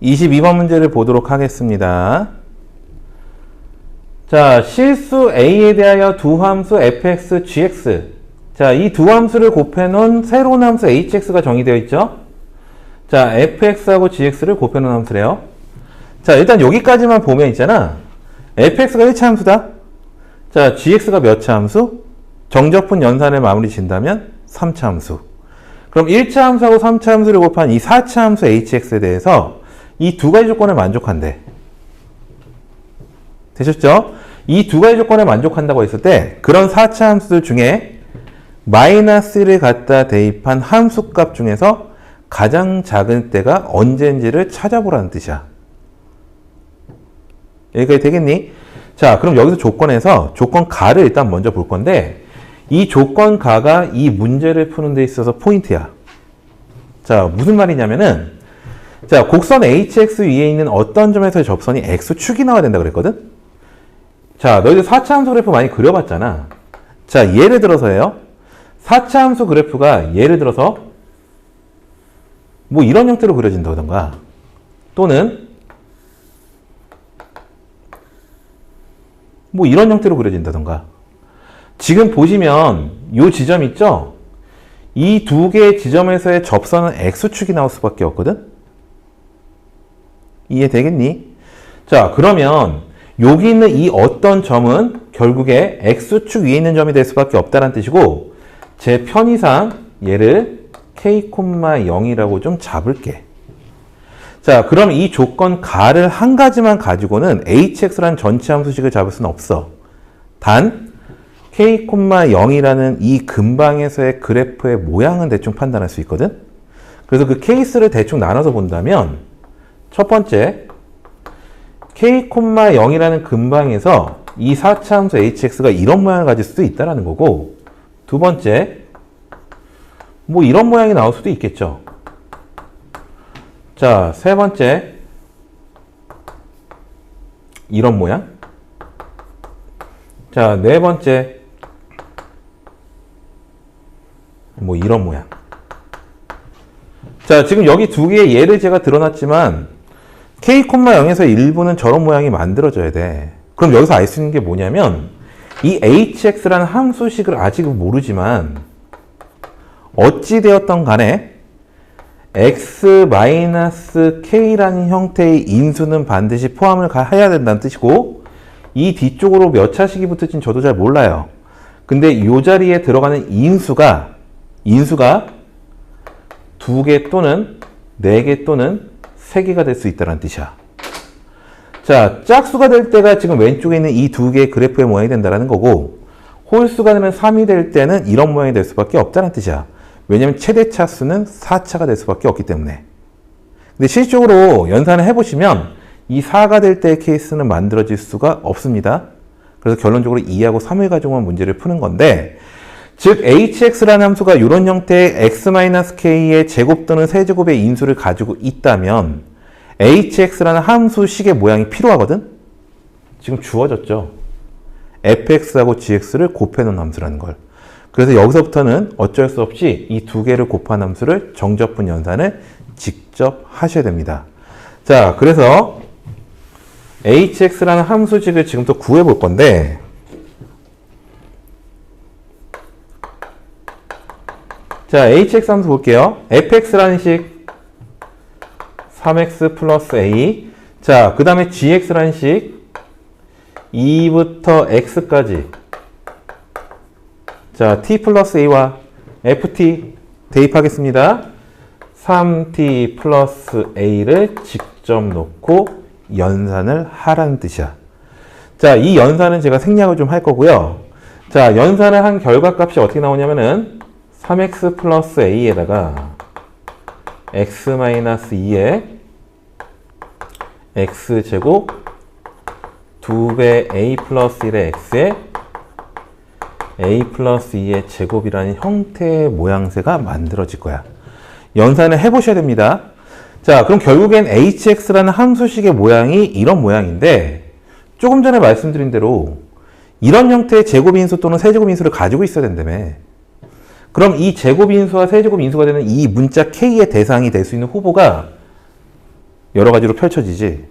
22번 문제를 보도록 하겠습니다. 자, 실수 a에 대하여 두 함수 fx, gx. 자, 이 두 함수를 곱해놓은 새로운 함수 hx가 정의되어 있죠? 자, fx하고 gx를 곱해놓은 함수래요. 자, 일단 여기까지만 보면 있잖아. fx가 1차 함수다. 자, gx가 몇 차 함수? 정적분 연산을 마무리 진다면 3차 함수. 그럼 1차 함수하고 3차 함수를 곱한 이 4차 함수 hx에 대해서 이 두 가지 조건을 만족한대. 되셨죠? 이 두 가지 조건을 만족한다고 했을 때 그런 4차 함수들 중에 마이너스를 갖다 대입한 함수값 중에서 가장 작은 때가 언제인지를 찾아보라는 뜻이야. 여기까지 되겠니? 자, 그럼 여기서 조건에서 조건 가를 일단 먼저 볼 건데 이 조건 가가 이 문제를 푸는 데 있어서 포인트야. 자, 무슨 말이냐면은 자, 곡선 hx 위에 있는 어떤 점에서의 접선이 x축이 나와야 된다 그랬거든? 자, 너희들 4차 함수 그래프 많이 그려봤잖아. 자, 예를 들어서요. 4차 함수 그래프가 예를 들어서 뭐 이런 형태로 그려진다던가 또는 뭐 이런 형태로 그려진다던가 지금 보시면 이 지점 있죠? 이 두 개의 지점에서의 접선은 x축이 나올 수밖에 없거든? 이해되겠니? 자, 그러면 여기 있는 이 어떤 점은 결국에 x축 위에 있는 점이 될 수밖에 없다는 뜻이고 제 편의상 얘를 k,0이라고 좀 잡을게. 자, 그럼 이 조건 가를 한 가지만 가지고는 hx라는 전체 함수식을 잡을 수는 없어. 단 k,0이라는 이 근방에서의 그래프의 모양은 대충 판단할 수 있거든? 그래서 그 케이스를 대충 나눠서 본다면 첫 번째 k,0이라는 근방에서 이 4차 함수 hx가 이런 모양을 가질 수도 있다는 거고 두 번째 뭐 이런 모양이 나올 수도 있겠죠. 자, 세 번째 이런 모양. 자, 네 번째 뭐 이런 모양. 자, 지금 여기 두 개의 예를 제가 들어놨지만 k,0에서 일부는 저런 모양이 만들어져야 돼. 그럼 여기서 알 수 있는 게 뭐냐면 이 hx라는 함수식을 아직은 모르지만 어찌 되었던 간에 x-k라는 형태의 인수는 반드시 포함을 해야 된다는 뜻이고 이 뒤쪽으로 몇 차식이 붙을지는 저도 잘 몰라요. 근데 이 자리에 들어가는 인수가 2개 또는 4개 또는 3개가 될 수 있다는 뜻이야. 자, 짝수가 될 때가 지금 왼쪽에 있는 이 두 개의 그래프의 모양이 된다는 거고 홀수가 되면 3이 될 때는 이런 모양이 될 수밖에 없다는 뜻이야. 왜냐면 최대 차수는 4차가 될 수밖에 없기 때문에. 근데 실질적으로 연산을 해보시면 이 4가 될 때의 케이스는 만들어질 수가 없습니다. 그래서 결론적으로 2하고 3을 가지고만 문제를 푸는 건데 즉 hx라는 함수가 이런 형태의 x-k의 제곱 또는 세제곱의 인수를 가지고 있다면 hx라는 함수식의 모양이 필요하거든? 지금 주어졌죠. fx하고 gx를 곱해놓은 함수라는 걸. 그래서 여기서부터는 어쩔 수 없이 이 두 개를 곱한 함수를 정적분 연산을 직접 하셔야 됩니다. 자, 그래서 hx라는 함수식을 지금 또 구해볼 건데 자, hx 함수 볼게요. fx라는 식 3x 플러스 a. 자, 그 다음에 gx라는 식 2부터 x까지. 자, t 플러스 a와 ft 대입하겠습니다. 3t 플러스 a를 직접 놓고 연산을 하라는 뜻이야. 자, 이 연산은 제가 생략을 좀 할 거고요. 자, 연산을 한 결과값이 어떻게 나오냐면은 3x 플러스 a에다가 x-2에 x제곱 2배 a 플러스 1의 x에 a 플러스 2의 제곱이라는 형태의 모양새가 만들어질 거야. 연산을 해보셔야 됩니다. 자, 그럼 결국엔 hx라는 함수식의 모양이 이런 모양인데 조금 전에 말씀드린 대로 이런 형태의 제곱인수 또는 세제곱인수를 가지고 있어야 된다며. 그럼 이 제곱인수와 세제곱인수가 되는 이 문자 K의 대상이 될 수 있는 후보가 여러 가지로 펼쳐지지.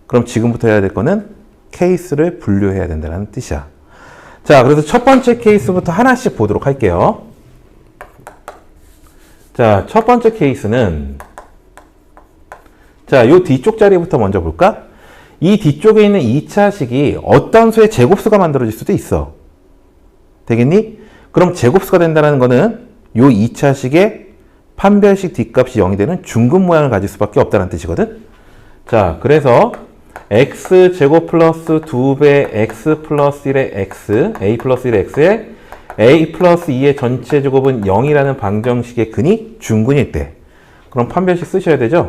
그럼 지금부터 해야 될 거는 케이스를 분류해야 된다는 뜻이야. 자, 그래서 첫 번째 케이스부터 하나씩 보도록 할게요. 자, 첫 번째 케이스는 자, 요 뒤쪽 자리부터 먼저 볼까? 이 뒤쪽에 있는 2차식이 어떤 수의 제곱수가 만들어질 수도 있어. 되겠니? 그럼 제곱수가 된다는 거는 요 2차식의 판별식 뒷값이 0이 되는 중근 모양을 가질 수밖에 없다는 뜻이거든. 자, 그래서 x제곱 플러스 2배 x 플러스 1의 x, a 플러스 1의 x에 a 플러스 2의 전체 제곱은 0이라는 방정식의 근이 중근일 때, 그럼 판별식 쓰셔야 되죠.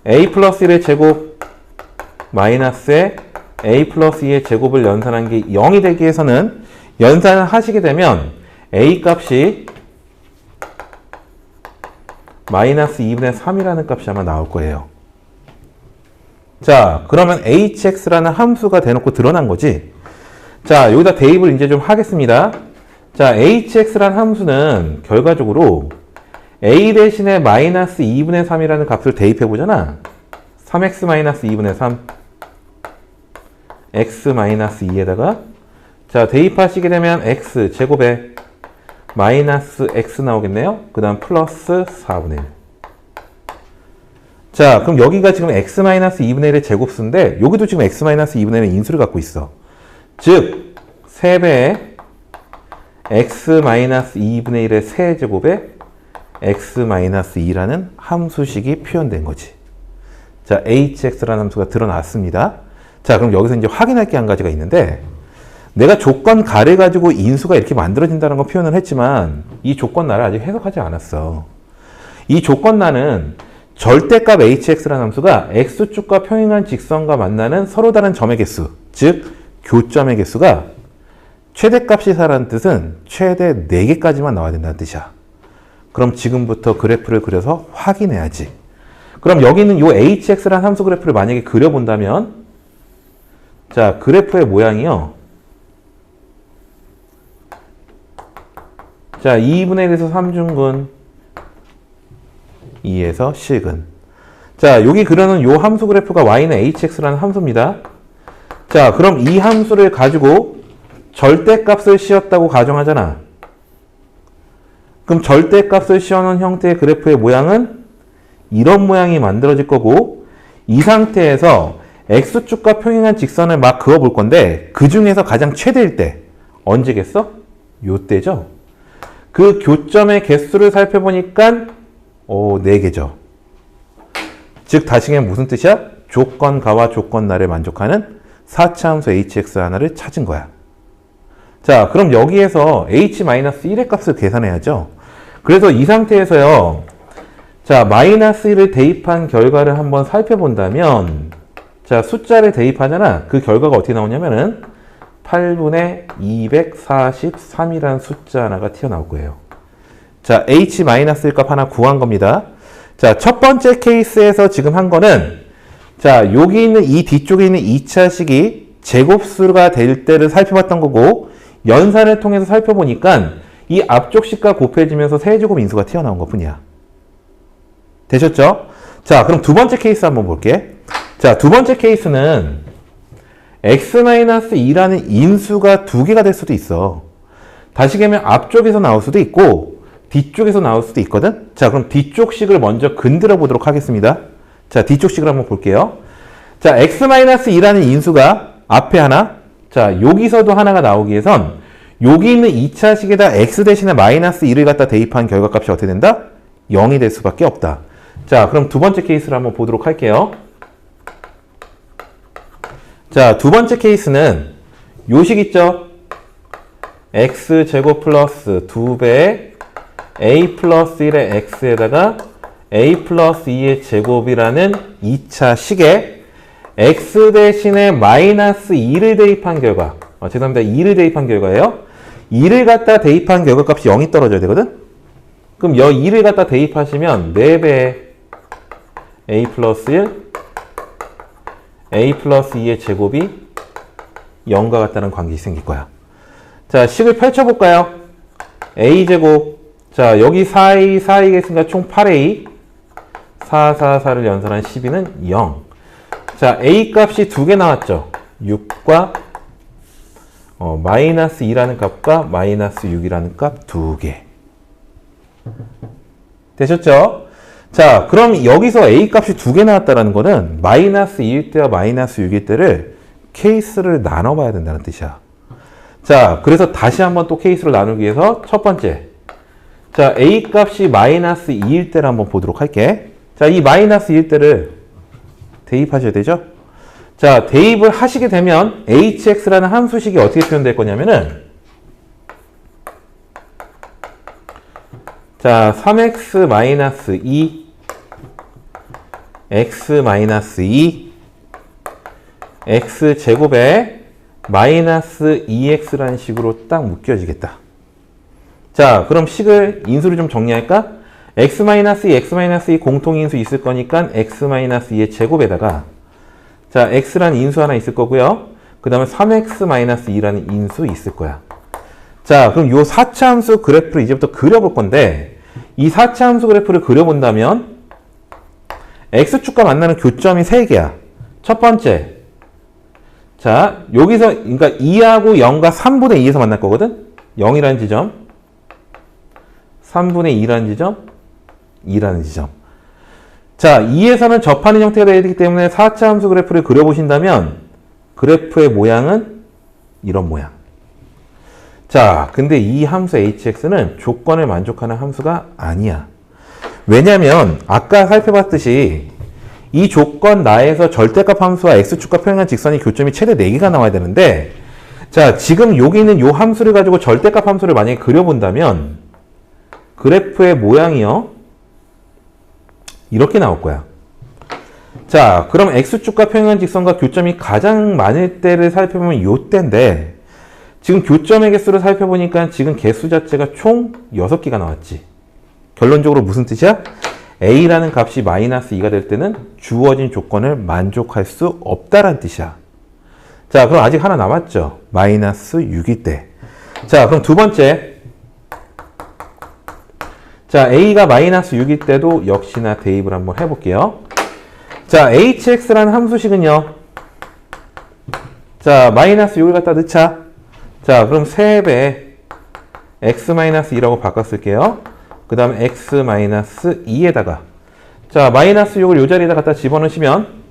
a 플러스 1의 제곱 마이너스에 a 플러스 2의 제곱을 연산한 게 0이 되기 위해서는 연산을 하시게 되면 a 값이 마이너스 2분의 3이라는 값이 아마 나올 거예요. 자, 그러면 hx라는 함수가 대놓고 드러난 거지. 자, 여기다 대입을 이제 좀 하겠습니다. 자, hx라는 함수는 결과적으로 a 대신에 마이너스 2분의 3이라는 값을 대입해 보잖아. 3x 마이너스 2분의 3 x 마이너스 2에다가 자, 대입하시게 되면 x 제곱에 마이너스 x 나오겠네요. 그 다음 플러스 4분의 1. 자, 그럼 여기가 지금 x-2분의 1의 제곱수인데 여기도 지금 x-2분의 1의 인수를 갖고 있어. 즉 3배의 x-2분의 1의 세제곱에 x-2라는 함수식이 표현된 거지. 자, hx라는 함수가 드러났습니다. 자, 그럼 여기서 이제 확인할 게 한 가지가 있는데 내가 조건 가를 가지고 인수가 이렇게 만들어진다는 거 표현을 했지만 이 조건나를 아직 해석하지 않았어. 이 조건나는 절대값 hx라는 함수가 x축과 평행한 직선과 만나는 서로 다른 점의 개수, 즉 교점의 개수가 최대값이 4라는 뜻은 최대 4개까지만 나와야 된다는 뜻이야. 그럼 지금부터 그래프를 그려서 확인해야지. 그럼 여기 있는 이 hx라는 함수 그래프를 만약에 그려본다면 자, 그래프의 모양이요. 자, 2분의 1에서 3중근 2에서 실근. 자, 여기 그려놓은 요 함수 그래프가 y는 hx라는 함수입니다. 자, 그럼 이 함수를 가지고 절대값을 씌웠다고 가정하잖아. 그럼 절대값을 씌워놓은 형태의 그래프의 모양은 이런 모양이 만들어질 거고 이 상태에서 x축과 평행한 직선을 막 그어볼 건데 그 중에서 가장 최대일 때 언제겠어? 요때죠. 그 교점의 개수를 살펴보니까 4개죠. 즉 다시 그냥 무슨 뜻이야? 조건가와 조건나를 만족하는 4차 함수 hx 하나를 찾은 거야. 자, 그럼 여기에서 h-1의 값을 계산해야죠. 그래서 이 상태에서요. 자, 마이너스 1을 대입한 결과를 한번 살펴본다면 자, 숫자를 대입하잖아. 그 결과가 어떻게 나오냐면은 8분의 243이라는 숫자 하나가 튀어나올 거예요. 자, h-1 값 하나 구한 겁니다. 자, 첫 번째 케이스에서 지금 한 거는 자, 여기 있는 이 뒤쪽에 있는 2차식이 제곱수가 될 때를 살펴봤던 거고 연산을 통해서 살펴보니까 이 앞쪽 식과 곱해지면서 세제곱 인수가 튀어나온 것 뿐이야. 되셨죠? 자, 그럼 두 번째 케이스 한번 볼게. 자, 두 번째 케이스는 x-2라는 인수가 2개가 될 수도 있어. 다시 얘기하면 앞쪽에서 나올 수도 있고 뒤쪽에서 나올 수도 있거든. 자, 그럼 뒤쪽 식을 먼저 건드려 보도록 하겠습니다. 자, 뒤쪽 식을 한번 볼게요. 자, x-2라는 인수가 앞에 하나, 자, 여기서도 하나가 나오기 위해선 여기 있는 2차식에다 x 대신에 마이너스 1을 갖다 대입한 결과값이 어떻게 된다? 0이 될 수밖에 없다. 자, 그럼 두 번째 케이스를 한번 보도록 할게요. 자, 두 번째 케이스는 요 식 있죠? x제곱 플러스 2배의 a 플러스 1의 x에다가 a 플러스 2의 제곱이라는 2차 식에 x 대신에 마이너스 2를 대입한 결과, 죄송합니다. 2를 대입한 결과예요. 2를 갖다 대입한 결과값이 0이 떨어져야 되거든? 그럼 2를 갖다 대입하시면 4배의 a 플러스 1, a 플러스 2의 제곱이 0과 같다는 관계가 생길 거야. 자, 식을 펼쳐볼까요? a제곱, 자, 여기 4a, 4a가 있으니까 총 8a, 4, 4, 4를 연산한 12는 0. 자, A 값이 두 개 나왔죠. 6과 마이너스 2라는 값과 마이너스 6이라는 값 두 개. 되셨죠? 자, 그럼 여기서 A 값이 두 개 나왔다는 거는 마이너스 2일 때와 마이너스 6일 때를 케이스를 나눠봐야 된다는 뜻이야. 자, 그래서 다시 한번 또 케이스를 나누기 위해서 첫 번째. 자, A 값이 마이너스 2일 때를 한번 보도록 할게. 자, 이 마이너스 2일 때를 대입하셔야 되죠? 자, 대입을 하시게 되면 hx라는 함수식이 어떻게 표현될 거냐면은 자, 3x-2 x-2 x제곱에 마이너스 2x라는 식으로 딱 묶여지겠다. 자, 그럼 식을 인수를 좀 정리할까? x-2, x-2 공통인수 있을 거니까 x-2의 제곱에다가 자, x라는 인수 하나 있을 거고요. 그 다음에 3x-2라는 인수 있을 거야. 자, 그럼 요 4차 함수 그래프를 이제부터 그려볼 건데 이 4차 함수 그래프를 그려본다면 x축과 만나는 교점이 3개야. 첫 번째. 자, 여기서 그러니까 2하고 0과 3분의 2에서 만날 거거든. 0이라는 지점, 3분의 2라는 지점, 2라는 지점. 자, 2에서는 접하는 형태가 되어야 되기 때문에 4차 함수 그래프를 그려보신다면 그래프의 모양은 이런 모양. 자, 근데 이 함수 hx는 조건을 만족하는 함수가 아니야. 왜냐면 아까 살펴봤듯이 이 조건 나에서 절대값 함수와 x축과 평행한 직선의 교점이 최대 4개가 나와야 되는데 자, 지금 여기 있는 이 함수를 가지고 절대값 함수를 만약에 그려본다면 그래프의 모양이요. 이렇게 나올 거야. 자, 그럼 x축과 평행한 직선과 교점이 가장 많을 때를 살펴보면 요 때인데 지금 교점의 개수를 살펴보니까 지금 개수 자체가 총 6개가 나왔지. 결론적으로 무슨 뜻이야? a라는 값이 마이너스 2가 될 때는 주어진 조건을 만족할 수 없다란 뜻이야. 자, 그럼 아직 하나 남았죠. 마이너스 6일 때. 자, 그럼 두 번째. 자, a가 마이너스 6일 때도 역시나 대입을 한번 해볼게요. 자, hx라는 함수식은요. 자, 마이너스 6을 갖다 넣자. 자, 그럼 3배 x-2라고 바꿨을게요. 그 다음에 x-2에다가 자, 마이너스 6을 이 자리에다 갖다 집어넣으시면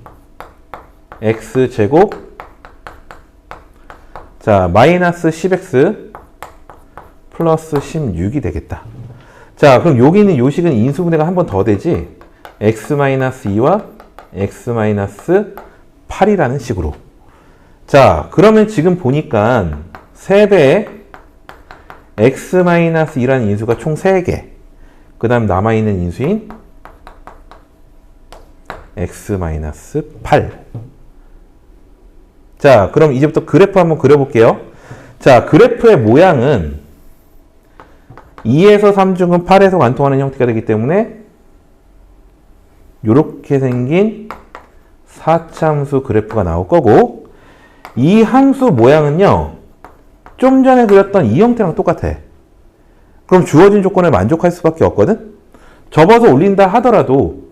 x제곱 자, 마이너스 10x 플러스 16이 되겠다. 자, 그럼 여기 있는 요식은 인수분해가 한 번 더 되지. x-2와 x-8이라는 식으로. 자, 그러면 지금 보니까 3배의 x-2라는 인수가 총 3개. 그 다음 남아있는 인수인 x-8. 자, 그럼 이제부터 그래프 한번 그려볼게요. 자, 그래프의 모양은 2에서 3중은 8에서 관통하는 형태가 되기 때문에 이렇게 생긴 4차 함수 그래프가 나올 거고 이 함수 모양은요. 좀 전에 그렸던 이 형태랑 똑같아. 그럼 주어진 조건을 만족할 수밖에 없거든? 접어서 올린다 하더라도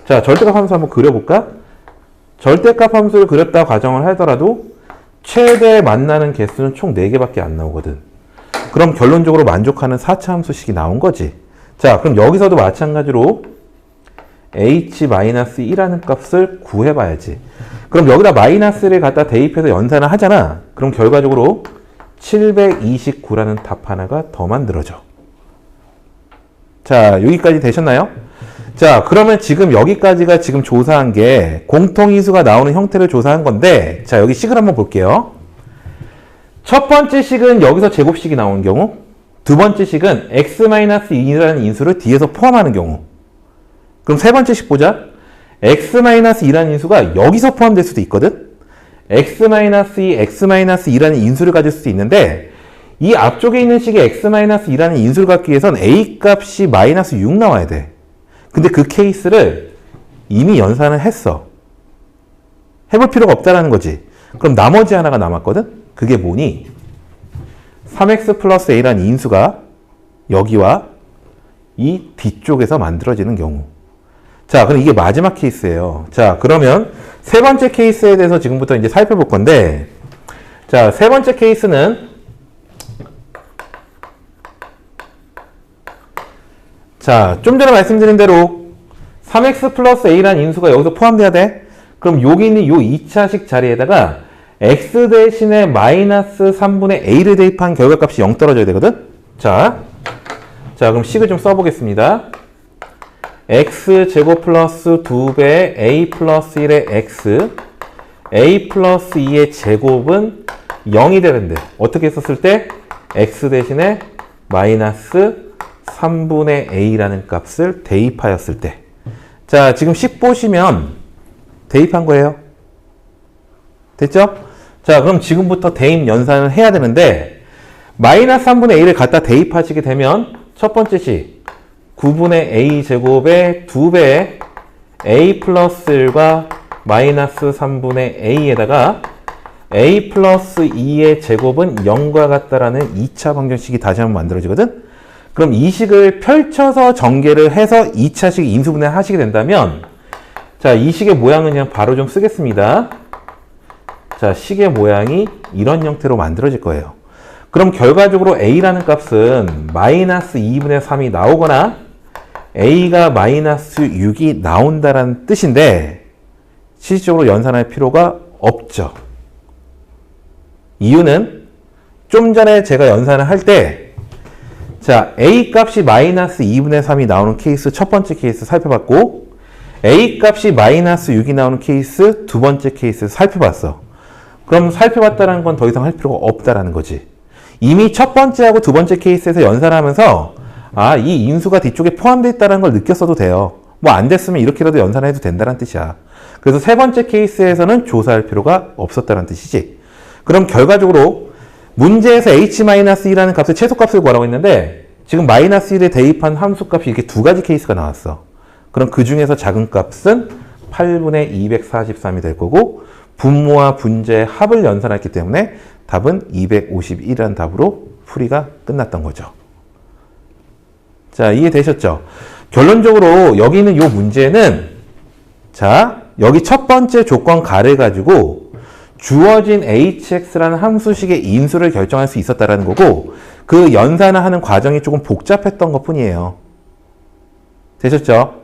자, 절대값 함수 한번 그려볼까? 절대값 함수를 그렸다 가정을 하더라도 최대 만나는 개수는 총 4개밖에 안 나오거든. 그럼 결론적으로 만족하는 4차 함수식이 나온 거지. 자, 그럼 여기서도 마찬가지로 h-1라는 값을 구해봐야지. 그럼 여기다 마이너스를 갖다 대입해서 연산을 하잖아. 그럼 결과적으로 729라는 답 하나가 더 만들어져. 자, 여기까지 되셨나요? 자, 그러면 지금 여기까지가 지금 조사한 게 공통인수가 나오는 형태를 조사한 건데 자, 여기 식을 한번 볼게요. 첫 번째 식은 여기서 제곱식이 나오는 경우, 두 번째 식은 x-2라는 인수를 뒤에서 포함하는 경우. 그럼 세 번째 식 보자. x-2라는 인수가 여기서 포함될 수도 있거든. x-2, x-2라는 인수를 가질 수도 있는데 이 앞쪽에 있는 식의 x-2라는 인수를 갖기 위해선 a 값이 마이너스 6 나와야 돼. 근데 그 케이스를 이미 연산을 했어. 해볼 필요가 없다라는 거지. 그럼 나머지 하나가 남았거든. 그게 뭐니? 3x 플러스 a라는 인수가 여기와 이 뒤쪽에서 만들어지는 경우. 자, 그럼 이게 마지막 케이스예요. 자, 그러면 세 번째 케이스에 대해서 지금부터 이제 살펴볼 건데, 자, 세 번째 케이스는, 자, 좀 전에 말씀드린 대로 3x 플러스 a라는 인수가 여기서 포함돼야 돼. 그럼 여기 있는 요 2차식 자리에다가 x 대신에 마이너스 3분의 a를 대입한 결과값이 0 떨어져야 되거든? 자, 그럼 식을 좀 써보겠습니다. x제곱 플러스 2배 a 플러스 1의 x, a 플러스 2의 제곱은 0이 되는데 어떻게 썼을 때? x 대신에 마이너스 3분의 a라는 값을 대입하였을 때. 자, 지금 식 보시면 대입한 거예요. 됐죠? 자, 그럼 지금부터 대입 연산을 해야 되는데 마이너스 3분의 a를 갖다 대입하시게 되면 첫 번째 식 9분의 a 제곱의 2배의 a 플러스 1과 마이너스 3분의 a에다가 a 플러스 2의 제곱은 0과 같다라는 2차 방정식이 다시 한번 만들어지거든? 그럼 이 식을 펼쳐서 전개를 해서 2차식 인수분해 하시게 된다면, 자, 이 식의 모양은 그냥 바로 좀 쓰겠습니다. 자, 식의 모양이 이런 형태로 만들어질 거예요. 그럼 결과적으로 a라는 값은 마이너스 2분의 3이 나오거나 a가 마이너스 6이 나온다는 뜻인데 실질적으로 연산할 필요가 없죠. 이유는 좀 전에 제가 연산을 할 때 자, a 값이 마이너스 2분의 3이 나오는 케이스 첫 번째 케이스 살펴봤고 a 값이 마이너스 6이 나오는 케이스 두 번째 케이스 살펴봤어. 그럼 살펴봤다는 건 더 이상 할 필요가 없다라는 거지. 이미 첫 번째하고 두 번째 케이스에서 연산하면서 아, 이 인수가 뒤쪽에 포함되어 있다는 걸 느꼈어도 돼요. 뭐 안 됐으면 이렇게라도 연산해도 된다는 뜻이야. 그래서 세 번째 케이스에서는 조사할 필요가 없었다는 뜻이지. 그럼 결과적으로 문제에서 h-2라는 값의 최소값을 구하라고 했는데 지금 마이너스 1에 대입한 함수값이 이렇게 두 가지 케이스가 나왔어. 그럼 그 중에서 작은 값은 8분의 243이 될 거고 분모와 분제의 합을 연산했기 때문에 답은 251이라는 답으로 풀이가 끝났던 거죠. 자, 이해되셨죠? 결론적으로 여기 있는 이 문제는 자, 여기 첫 번째 조건 가를 가지고 주어진 hx라는 함수식의 인수를 결정할 수 있었다는 거고 그 연산을 하는 과정이 조금 복잡했던 것 뿐이에요. 되셨죠?